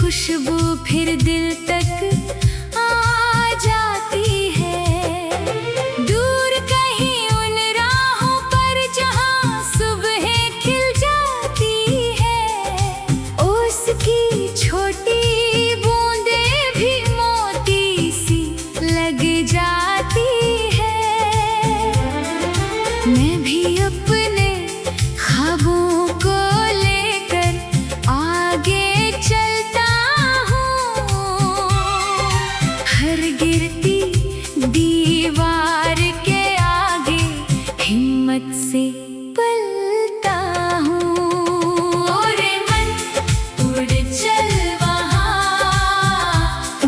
खुशबू फिर दिल तक आ जाती है। दूर कहीं उन राहों पर जहां सुबह खिल जाती है, उसकी छोटी बूंदें भी मोती सी लग जाती है। मैं भी अपने ख्वाबों को लेकर आगे चलता हूँ, हर गिरती दीवार के आगे हिम्मत से पलता हूँ। और मन उड़ चल वहाँ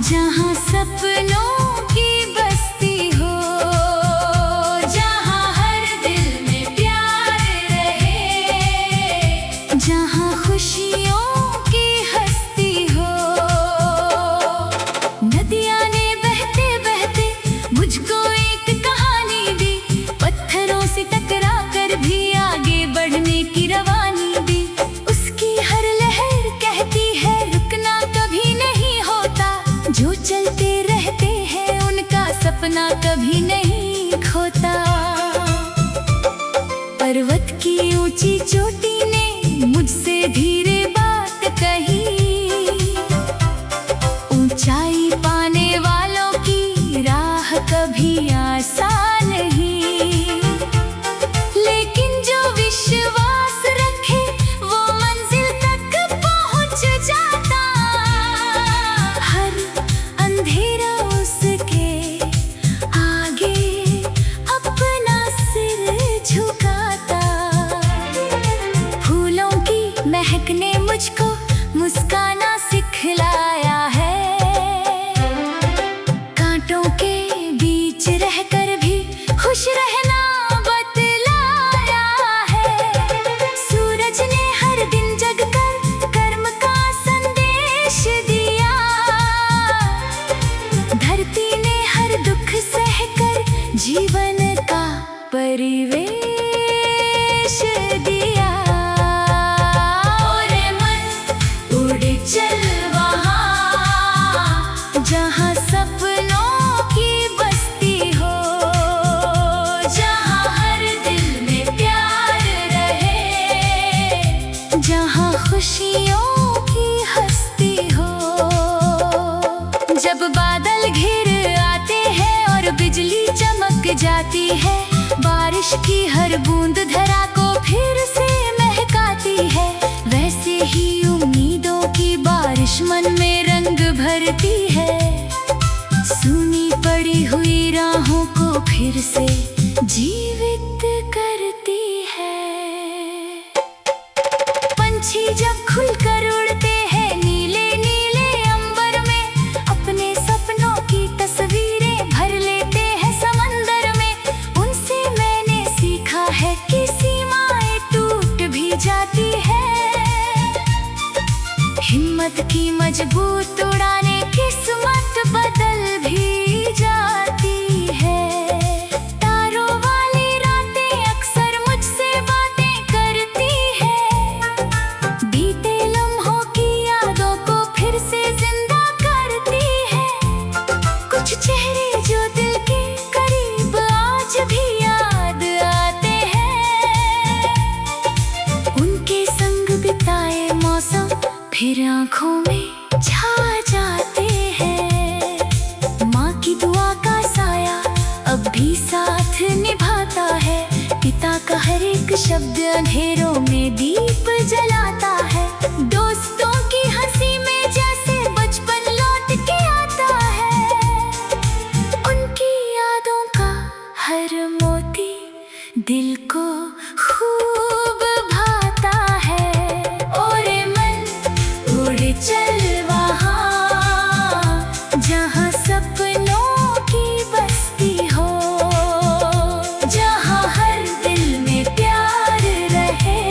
जहाँ सपनों की बस्ती हो, जहाँ हर दिल में प्यार रहे, जहाँ खुशियों की हस्ती हो। नदियाँ ने बहते बहते मुझको एक कहानी दी, पत्थरों से टकरा कर भी आगे बढ़ने की रवानी दी। उसकी हर लहर कहती है रुकना कभी नहीं होता, जो चलते रहते हैं उनका सपना कभी नहीं खोता। पर्वत की ऊंची चोटी ने मुझसे धीरे बात कही, ऊंचाई पाने वालों की राह कभी आसान नहीं, लेकिन जो विश्वास रखे वो मंजिल तक पहुंच जाता। हर अंधेरा उसके आगे अपना सिर झुकाता। फूलों की महक ने मुझको मुस्काना सिखलाया है, कांटों के बीच रहकर भी खुश रहना बतलाया है। सूरज ने हर दिन जगकर कर्म का संदेश दिया, धरती ने हर दुख सहकर जीवन का परिवेश दिया। और मन उड़ चल वहाँ जहाँ सपनों की बस्ती हो, जहाँ हर दिल में प्यार रहे, जहाँ खुशियों की हस्ती हो। जब बादल घिर आते हैं और बिजली चमक जाती है, बारिश की हर बूंद धरा को फिर से महकाती है, वैसे ही उम्मीदों की बारिश मन में रंग भरती है। सुनी पड़ी हुई राहों को फिर से जीवित करती है। पंछी जब खुलकर उड़ते हैं नीले नीले अंबर में, अपने सपनों की तस्वीरें भर लेते हैं समंदर में। उनसे मैंने सीखा है कि सीमाएं टूट भी जाती है, हिम्मत की मजबूत उड़ाने किस्मत बदल भी जाती है। तारों वाली रातें अक्सर मुझसे बातें करती है, बीते लम्हों की यादों को फिर से जिंदा करती है। कुछ चेहरे जो दिल के करीब आज भी याद आते हैं, उनके संग बिताए मौसम फिर आँखों में छा जाते हैं। माँ की दुआ का साया अब भी साथ निभाता है, पिता का हर एक शब्द अंधेरों में दीप जलाता है। दोस्तों की हंसी में जैसे बचपन लौट के आता है, उनकी यादों का हर मोती दिल को खूब भाता है। और मन उड़ चल वहाँ जहाँ सपनों की बस्ती हो, जहाँ हर दिल में प्यार रहे,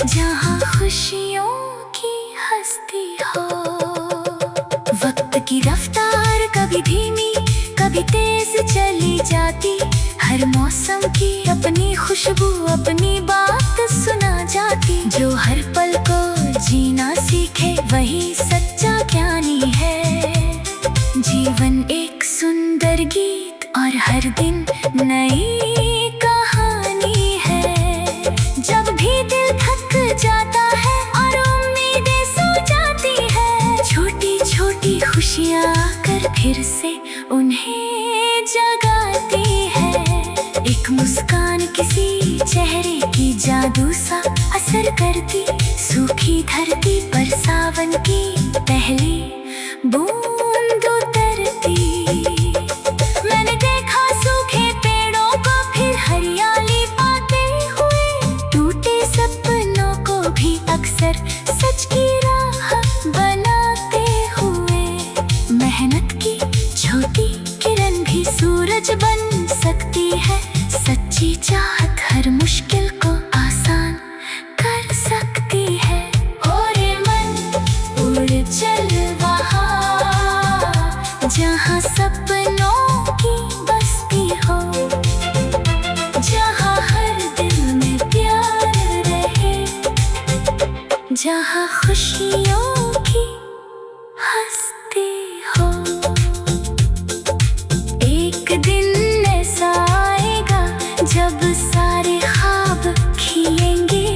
जहाँ खुशियों की हस्ती हो। वक्त की रफ्तार कभी धीमी कभी तेज चली जाती, हर मौसम की अपनी खुशबू अपनी बात सुना जाती। जो हर पल को जीना सीख सीखे वही सच्चा ज्ञानी है। जीवन एक सुंदर गीत और हर दिन नई कहानी है। जब भी दिल थक जाता है और उम्मीदें सो जाती है, छोटी छोटी खुशियाँ आकर फिर से उन्हें जगाती है। एक मुस्कान किसी चेहरे की जादू सा असर करती, सूखी धरती पर सावन की पहली बूंद उतरती। मैंने देखा सूखे पेड़ों को फिर हरियाली पाते हुए, टूटे सपनों को भी अक्सर सच की राह बनाते हुए। मेहनत की छोटी किरण भी सूरज बन सकती है, सच्ची चाहत हर मुश्किल को आसान कर सकती है। और मन उड़ चल वहाँ जहाँ सपनों की बस्ती हो, जहाँ हर दिल में प्यार रहे, जहाँ खुशियों की हस्ती हो। एक दिन ऐसा आएगा जब सारे ख्वाब खिलेंगे,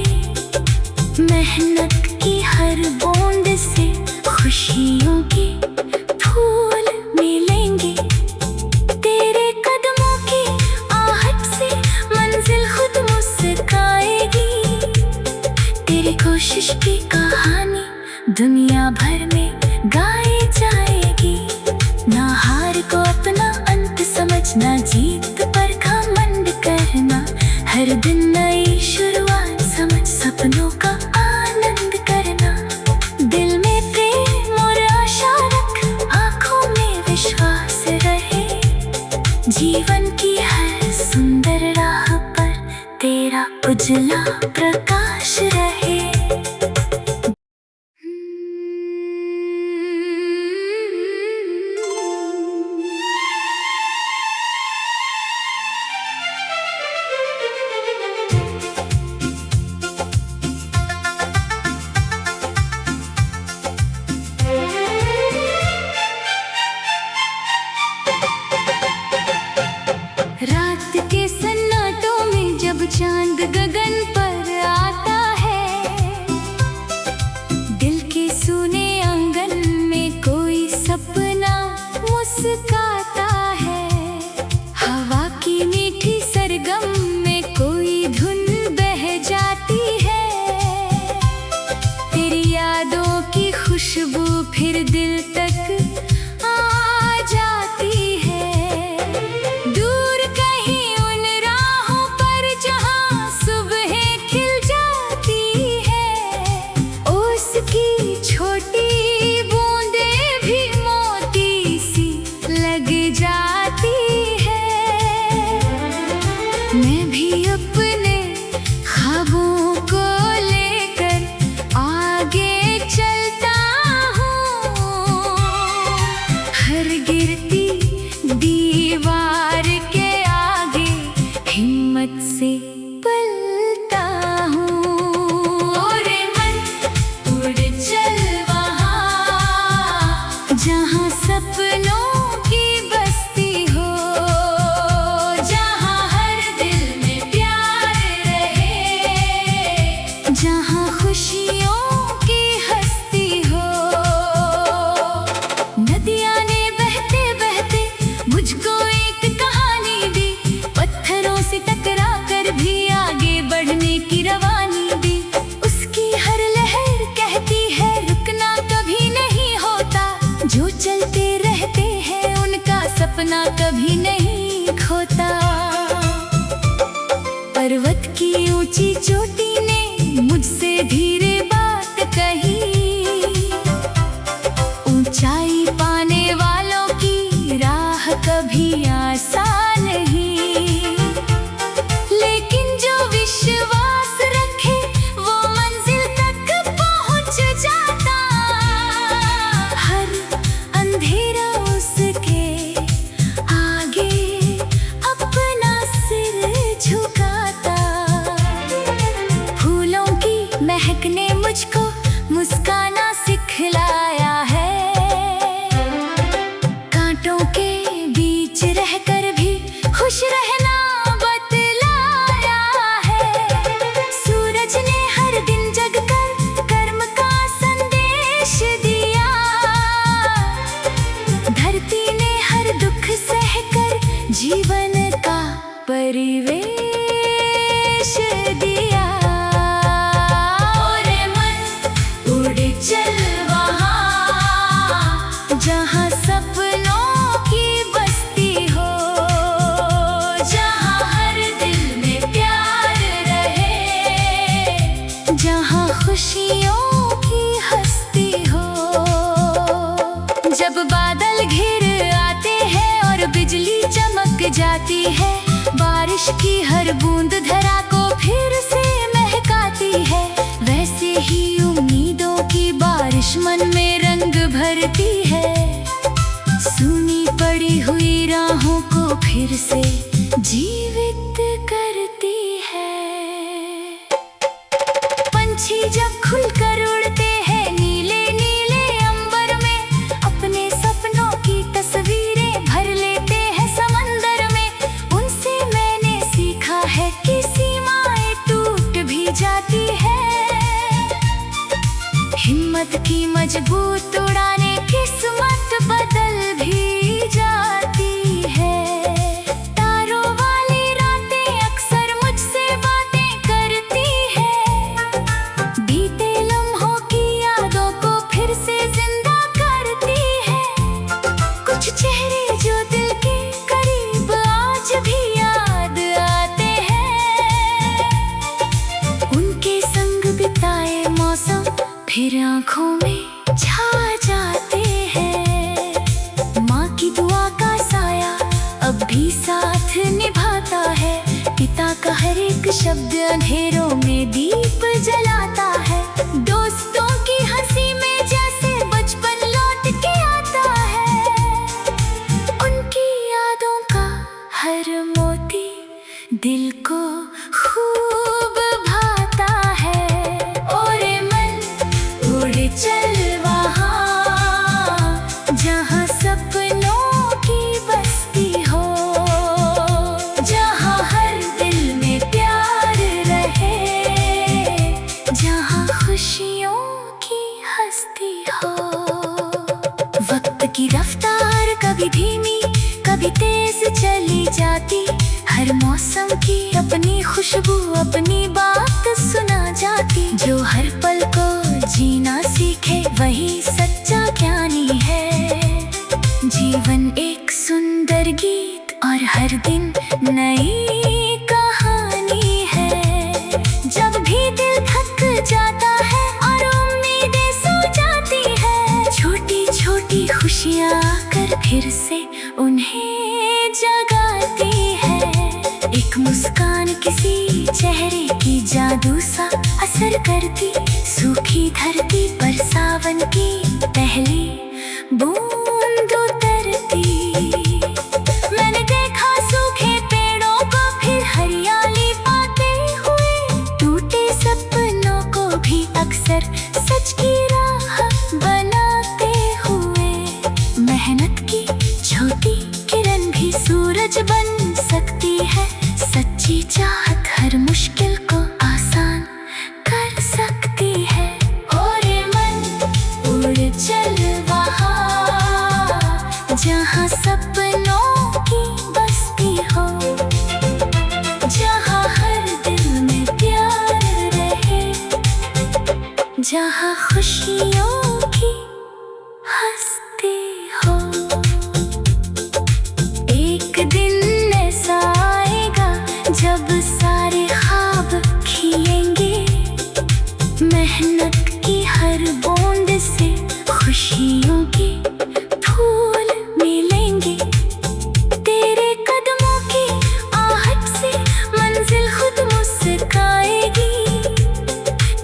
मेहनत की हर बूंद से खुशियों के फूल मिलेंगे। तेरे कदमों की आहट से मंजिल खुद मुस्काएगी, तेरी कोशिश की कहानी दुनिया भर में गाई जाएगी। ना हार को अपना अंत समझना, जीत पर घमंड करना, हर दिन नई शुरुआत समझ सपनों का आनंद करना। दिल में प्रेम और आशा रख, आंखों में विश्वास रहे, जीवन की हर सुंदर राह पर तेरा उजला प्रकाश रहे। रात के सन्नाटों में जब चांद गगन पर आता है, दिल के सूने आंगन में कोई सपना मुस्काता है। हवा की मीठी सरगम में कोई धुन बह जाती है, तेरी यादों की खुशबू फिर दिल तक आ जाती है। मैं भी अपने ख्वाबों को लेकर आगे चलता हूँ, हर गिरती दीवार के आगे हिम्मत से पलता हूँ। और मन उड़ चल वहाँ जहाँ सपनों की बस्ती हो, जहाँ खुशियों की हस्ती हो। नदियाँ ने बहते बहते मुझको एक कहानी दी, पत्थरों से टकरा कर भी आगे बढ़ने की रवानी दी। उसकी हर लहर कहती है रुकना कभी नहीं होता, जो चलते रहते हैं उनका सपना कभी नहीं खोता। पर्वत की ऊंची चोटी ने मुझसे धीरे बात कही, ऊंचाई पाने वालों की राह कभी आसान नहीं, लेकिन जो विश्वास रखे वो मंजिल तक पहुंच जाता। हर अंधेरा उसके आगे अपना सिर झुकाता। फूलों की महकने उड़ चल वहाँ जहाँ सपनों की बस्ती हो, जहाँ हर दिल में प्यार रहे, जहाँ खुशियों की हस्ती हो। जब बादल घिर आते हैं और बिजली चमक जाती है, बारिश की हर बूंद धरा को फिर से महकाती है, वैसे ही उम्मीदों की बारिश मन में रंग भरती है, सूनी पड़ी हुई राहों को फिर से जीवित करती है। पंछी जब खुलकर उड़ते हैं नीले नीले अंबर में, अपने सपनों की तस्वीरें भर लेते हैं समंदर में, उनसे मैंने सीखा है कि सीमाएं टूट भी जाती है, हिम्मत की मजबूत उड़ाने किस्मत बदल भी जाती है। तारों वाली रातें अक्सर मुझसे बातें करती है, बीते लम्हों की यादों को फिर से जिंदा करती है, कुछ चेहरे जो दिल के करीब आज भी याद आते हैं, उनके संग बिताए मौसम फिर आँखों में छा जाते हैं। माँ की दुआ का साया अब भी साथ निभाता है, पिता का हर एक शब्द अंधेरों में दीप जलाता है, दोस्तों की हंसी में जैसे बचपन लौट के आता है, उनकी यादों का हर मोती दिल को खूब भाता है। ओरे मन उड़ चल वहाँ जहाँ सपनों की बस्ती हो, जहाँ हर दिल में प्यार रहे, जहाँ खुशियों की हस्ती हो। वक्त की रफ्तार कभी धीमी कभी तेज चली जाती, हर मौसम की अपनी खुशबू अपनी बात सुना जाती, जो हर पल को जीना सीखे वही सच्चा ज्ञानी है, जीवन एक सुंदर गीत और हर दिन नई कहानी है। जब भी दिल थक जाता है और उम्मीदें सो जाती है, छोटी छोटी खुशियाँ आकर फिर से उन्हें जगाती है, एक मुस्कान किसी चेहरे की जादू सा असर करती, सूखी धरती पर सावन की पहली बूंद उतरती। मैंने देखा सूखे पेड़ों को फिर हरियाली पाते हुए, टूटे सपनों को भी अक्सर सच की राह बनाते हुए, मेहनत की छोटी किरण भी सूरज बन सकती है, सच्ची चाहत हर मुश्किल को आसान कर सकती है। ओरे मन उड़ चल वहाँ जहाँ सपनों की बस्ती हो, जहाँ हर दिल में प्यार रहे, जहाँ खुशियों की हस्ती हो। एक दिन ऐसा आएगा जब सारे ख्वाब खिलेंगे, मेहनत की हर बूंद से खुशियों के फूल मिलेंगे, तेरे कदमों की आहट से मंजिल खुद मुस्काएगी,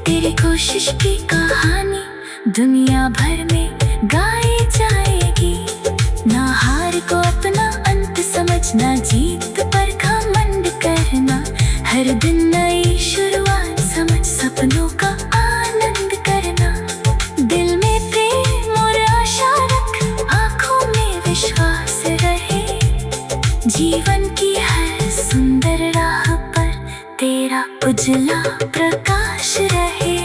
तेरी कोशिश की कहानी दुनिया भर में गाई जाएगी, ना हार को अपना अंत समझना, जीत पर घमंड करना, हर दिन नई शुरुआत समझ सपनों का आनंद करना, दिल में प्रेम और आशा रख, आँखों में विश्वास रहे, जीवन की हर सुंदर राह पर तेरा उजला प्रकाश रहे।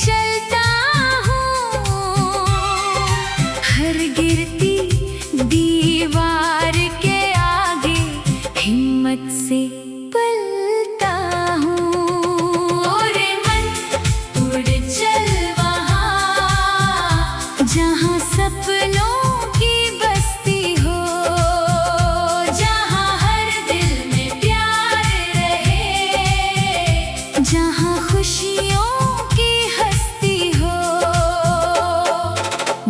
चलता हूँ, हर गिरती दीवार के आगे हिम्मत से पलता हूँ। ओरे मन उड़ चल वहाँ जहाँ सपनों की बस्ती हो, जहाँ हर दिल में प्यार रहे, जहाँ खुशियों की हस्ती हो।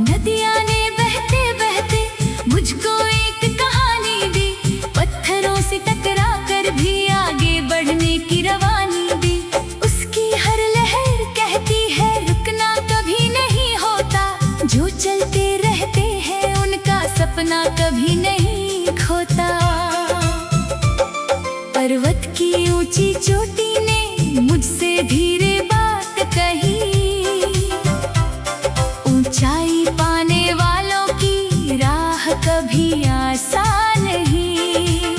नदियाँ ने बहते बहते मुझको एक कहानी दी, पत्थरों से टकरा कर भी आगे बढ़ने की रवानी दी। उसकी हर लहर कहती है रुकना कभी नहीं होता, जो चलते रहते हैं उनका सपना कभी नहीं खोता। पर्वत की ऊंची चोटी ने मुझसे धीरे बात कही, ऊंचाई पाने वालों की राह कभी आसान नहीं,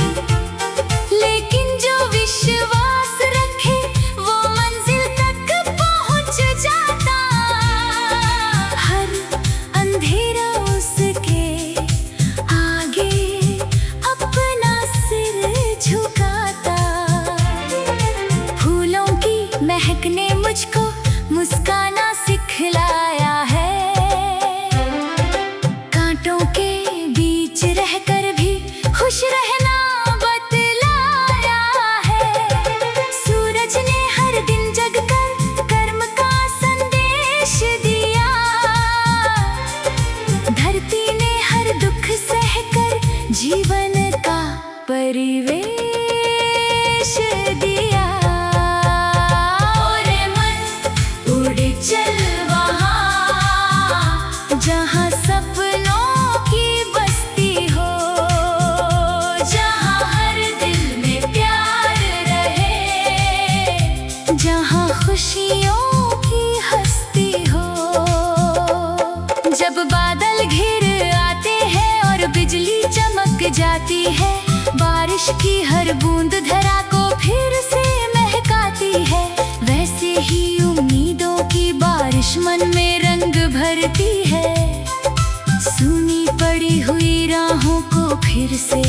लेकिन जो विश्वास रखे वो मंजिल तक पहुंच जाता। हर अंधेरा उसके आगे अपना सिर झुकाता। फूलों की महक ने मुझको मुस्काना सिखलाया है, कांटों के बीच रहकर भी खुश रहना बतलाया है। सूरज ने हर दिन जगकर कर्म का संदेश दिया, धरती ने हर दुख सहकर जीवन का परिवेश दिया। ओरे मन उड़ चल वहाँ जहाँ सपनों की बस्ती हो, जहाँ हर दिल में प्यार रहे, जहाँ खुशियों की हस्ती हो। जब बादल घिर आते हैं और बिजली चमक जाती है, बारिश की हर बूंद धरा को फिर से महकाती है, वैसे ही उम्मीदों की बारिश मन में रंग भरती है, सूनी पड़ी हुई राहों को फिर से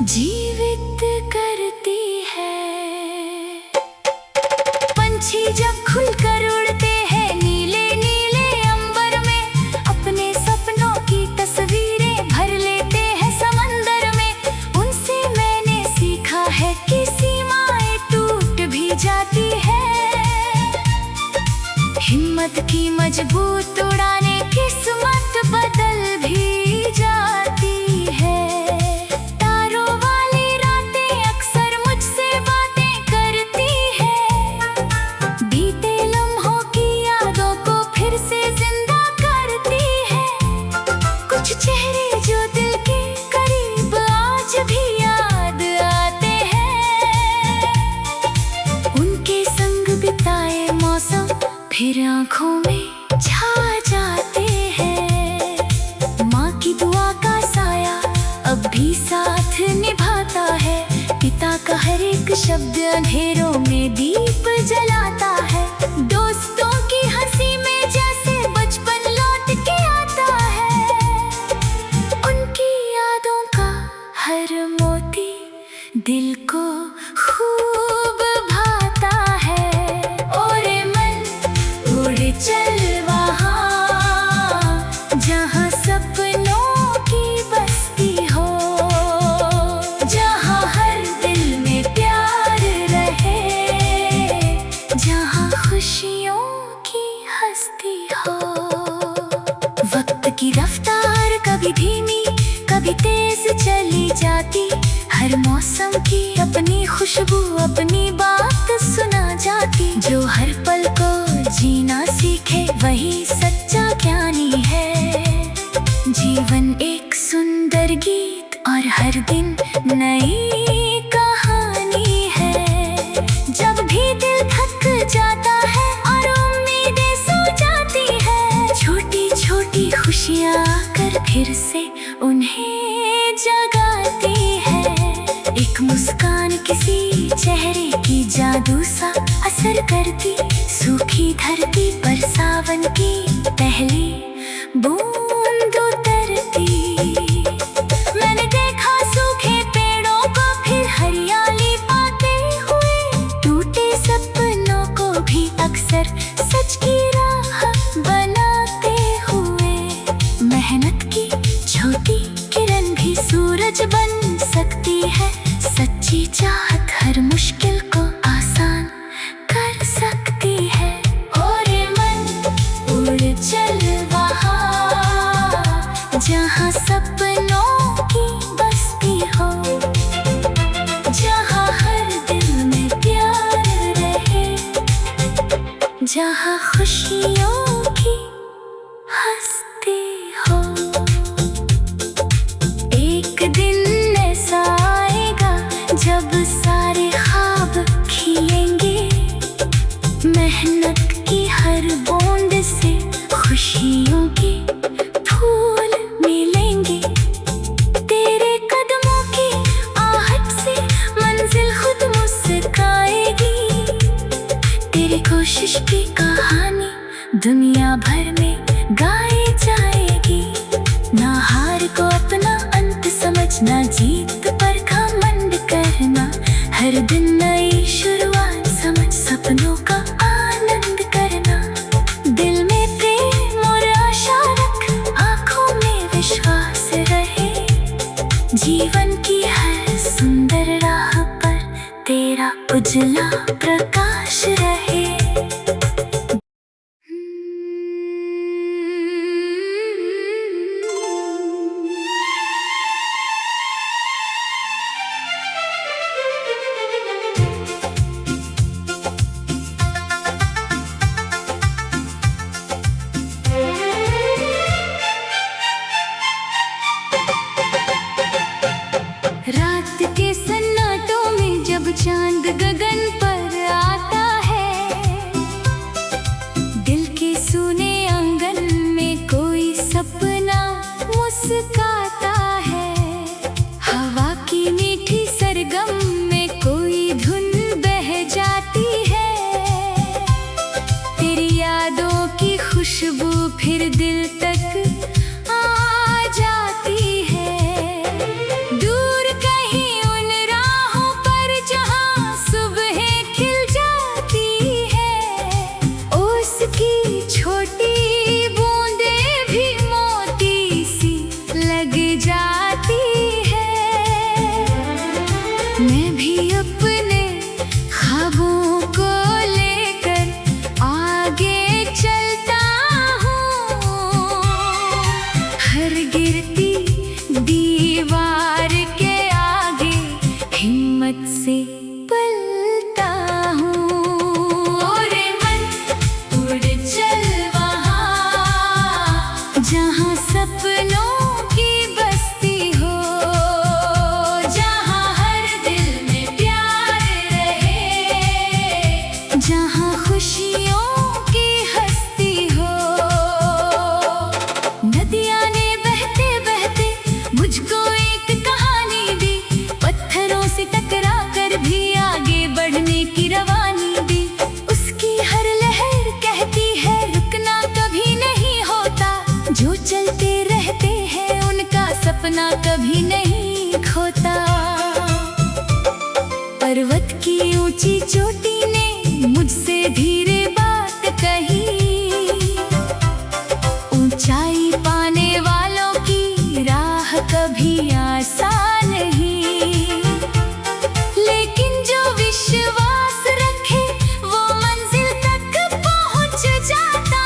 जीवित करती है। पंछी जब खुलकर उड़ते हैं नीले नीले अंबर में, अपने सपनों की तस्वीरें भर लेते हैं समंदर में। उनसे मैंने सीखा है कि सीमाएं टूट भी जाती है, हिम्मत की मजबूत उड़ाने किस्मत बदल भी जाती है। तारों वाली रातें अक्सर मुझसे बातें करती है, बीते लम्हों की यादों को फिर से जिंदा करती है। कुछ चेहरे जो दिल के करीब आज भी याद आते हैं, उनके संग बिताए मौसम फिर आंखों में छा जाते हैं। माँ की दुआ का साया अब भी साथ निभाता है, पिता का हर एक शब्द अंधेरों में दीप जलाता है। दोस्तों की हंसी में जैसे बचपन लौट के आता है, उनकी यादों का हर मोती दिल को खूब भाता है। ओरे मन उड़ चल वहाँ जहाँ सपनों की बस्ती हो, जहाँ हर दिल में प्यार रहे, जहाँ खुशियों की हस्ती हो। वक्त की रफ्तार कभी धीमी कभी तेज चली जाती, हर मौसम की अपनी खुशबू अपनी बात सुना जाती। जो हर पल को जीना सीखे वही सच्चा ज्ञानी है, जीवन एक सुंदर गीत और हर दिन नई कहानी है। जब भी दिल थक जाता है और उम्मीदें सो जाती है, छोटी छोटी खुशियाँ आकर फिर से उन्हें जगाती है। एक मुस्कान किसी चेहरे की जादू सा असर करती, सूखी धरती पर सा जहाँ खुशियों की हस्ती हो। एक दिन ऐसा आएगा जब सारे ख्वाब खिलेंगे, मेहनत की हर बूंद से खुशियों के फूल मिलेंगे। तेरे कदमों की आहट से मंजिल खुद मुस्कुराएगी। तेरी कोशिश की कहानी दुनिया भर में गाई जाएगी। ना हार को अपना अंत समझना, जीत पर घमंड करना। हर दिन नई शुरुआत समझ सपनों का आनंद करना। दिल में प्रेम और आशा रख, आंखों में विश्वास रहे। जीवन की हर सुंदर राह पर तेरा उजला प्रकाश रहे। रात के सन्नाटों में जब चांद गगन पर आता है, दिल के सूने आंगन में कोई सपना मुस्काता है। हवा की मीठी सरगम में कोई धुन बह जाती है। तेरी यादों की खुशबू फिर दिल तक आ जाती है। छोटी बूंदें भी मोती सी लग जाती है। मैं भी अपने ख्वाबों को लेकर आगे चलता हूँ। हर गिरती दीवार के आगे हिम्मत से पलता हूँ। जहाँ सपनों की बस्ती हो, जहाँ हर दिल में प्यार रहे, जहाँ खुशियों की हस्ती हो। नदियाँ ने बहते बहते मुझको एक कहानी दी, पत्थरों से टकरा कर भी आगे बढ़ने की रवानी दी। उसकी हर लहर कहती है रुकना कभी नहीं होता, जो चलते रहते हैं उनका सपना कभी नहीं खोता। पर्वत की ऊंची चोटी ने मुझसे धीरे बात कही, ऊंचाई पाने वालों की राह कभी आसान नहीं। लेकिन जो विश्वास रखे वो मंजिल तक पहुंच जाता।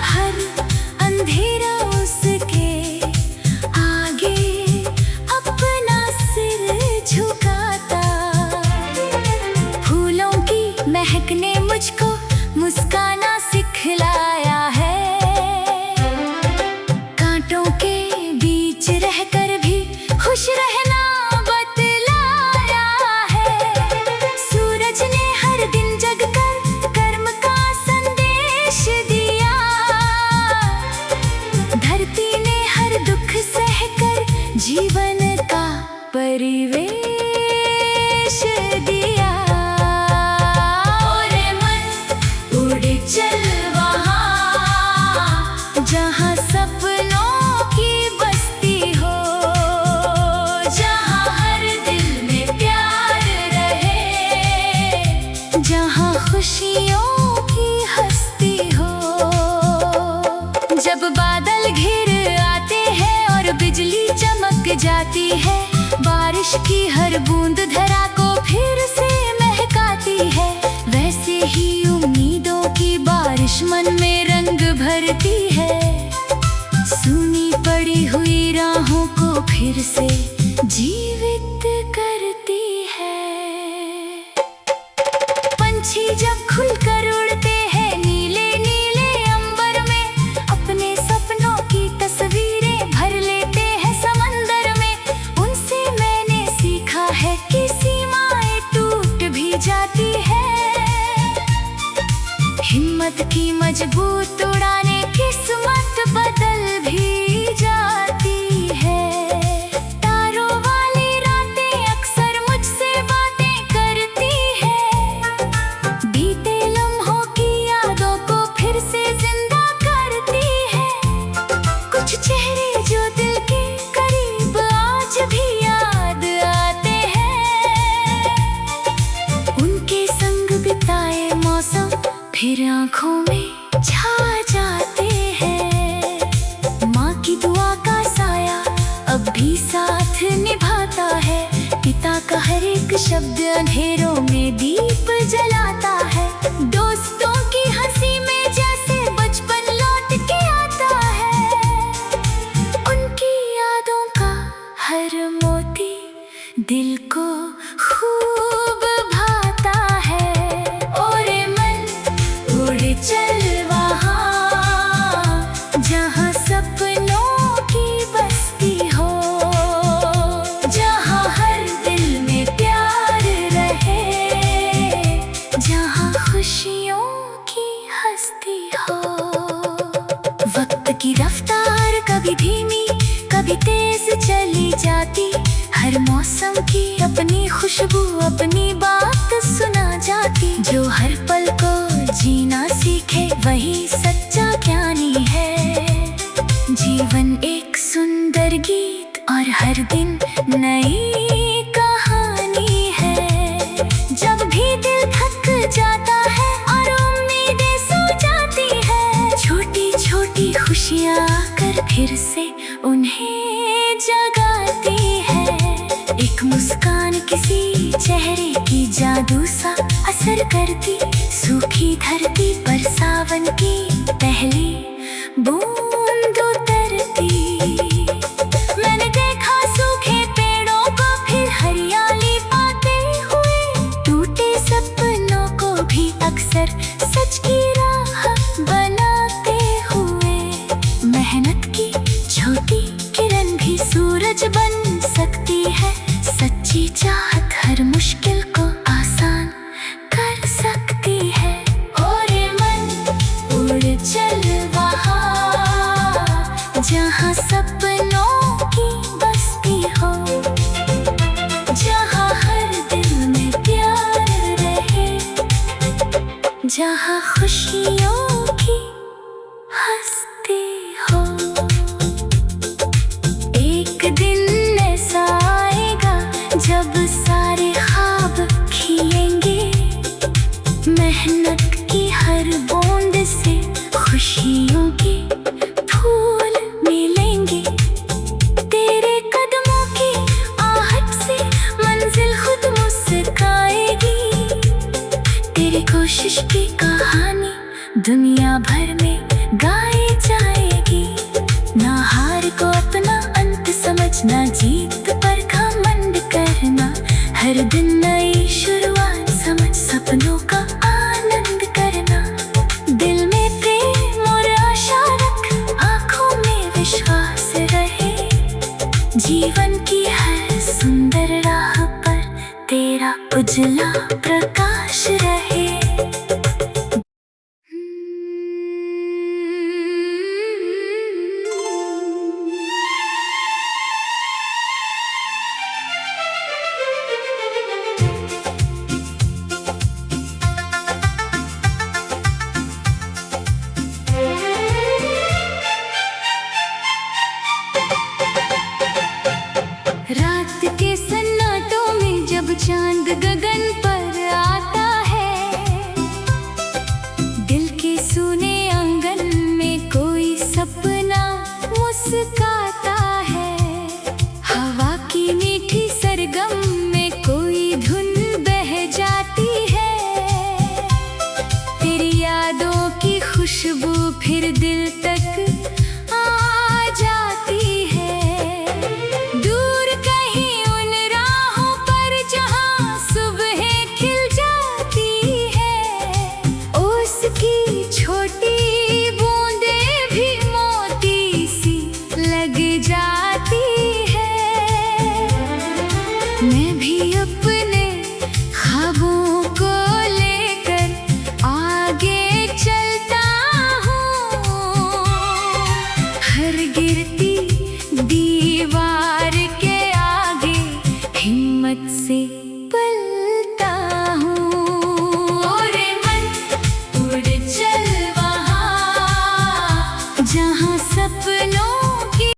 हर अंधेरा उसके आगे अपना सिर झुकाता। फूलों की महक ने मुझको मुस्काना सिखलाया है। कांटों के बीच रहकर भी खुश रहना बतलाया है। सूरज ने हर दिन जगकर कर्म का संदेश दिया। धरती ने हर दुख सहकर जीवन का परिवेश दिया। ओरे मन उड़ चल वहाँ जहाँ सपनों की बस्ती हो, जहाँ हर दिल में प्यार रहे, जहाँ खुशियों की हस्ती हो। जब बादल घिर आते हैं और बिजली चमक जाती है, बारिश की हर बूंद धरा को फिर से महकाती है। वैसे ही उम्मीदों की बारिश मन में रंग भरती है। सुनी पड़ी हुई राहों को फिर से जीवित करती है। पंछी जब खुलकर उड़ते मजबूत उड़ाने किस्मत बदल भी जाती है। तारों वाली रातें अक्सर मुझसे बातें करती है। बीते लम्हों की यादों को फिर से जिंदा करती है। कुछ चेहरे जो दिल के करीब आज भी याद आते हैं। उनके संग बिताए मौसम फिर आँखों में छा जाते हैं। माँ की दुआ का साया अब भी साथ निभाता है। पिता का हर एक शब्द अंधेरों में दीप जलाता है। दोस्तों की हंसी में जैसे बचपन लौट के आता है। उनकी यादों का हर मोती दिल को खूब भाता है। ओरे मन उड़ चल वहाँ जहाँ सपनों की बस्ती हो। जहाँ हर दिल में प्यार रहे। जहाँ खुशियों की हस्ती हो। वक्त की रफ्तार कभी धीमी कभी तेज चली जाती। हर मौसम की अपनी खुशबू अपनी बात सुना जाती। जो हर पल को जीना सीखे वही सच्चा ज्ञानी है। जीवन एक सुंदर गीत और हर दिन नई कहानी है। जब भी दिल थक जाता है और उम्मीदें सो जाती है। छोटी छोटी खुशियाँ आकर फिर से उन्हें जगाती है। एक मुस्कान किसी चेहरे की जादू सा असर करती। सूखी धरती पर सावन की पहली बूंद उतरती। मैंने देखा सूखे पेड़ों को फिर हरियाली पाते हुए। टूटे सपनों को भी अक्सर सच की राह बनाते हुए। मेहनत की छोटी किरण भी सूरज बन सकती है। सच्ची चाहत हर मुश्किल को आसान कर सकती है। ओरे मन उड़ चल वहाँ जहाँ सपनों की बस्ती हो। जहाँ हर दिल में प्यार रहे। जहाँ खुशियों की हस्ती हो। एक दिन ऐसा आएगा जब सारे ख्वाब खिलेंगे। मेहनत की हर बूंद से खुशियों के फूल मिलेंगे। तेरे कदमों की आहट से मंजिल खुद मुस्काएगी। तेरी कोशिश की कहानी दुनिया भर में गाई जाएगी। ना हार को अपना अंत समझना, जीत पर घमंड करना। हर दिन नई शुरुआत समझ सपनों का आनंद करना। दिल में प्रेम और आशा रख, आँखों में विश्वास रहे। जीवन की हर सुंदर राह पर तेरा उजला प्रकाश रहे। रात के सन्नाटों में जब चांद गगन पर आता है। दिल के सूने आंगन में कोई सपना मुस्काता है। हवा की मीठी सरगम में कोई धुन बह जाती है। तेरी यादों की खुशबू फिर दिल तक आ जाती है। मैं भी अपने ख्वाबों को लेकर आगे चलता पत्थर गिर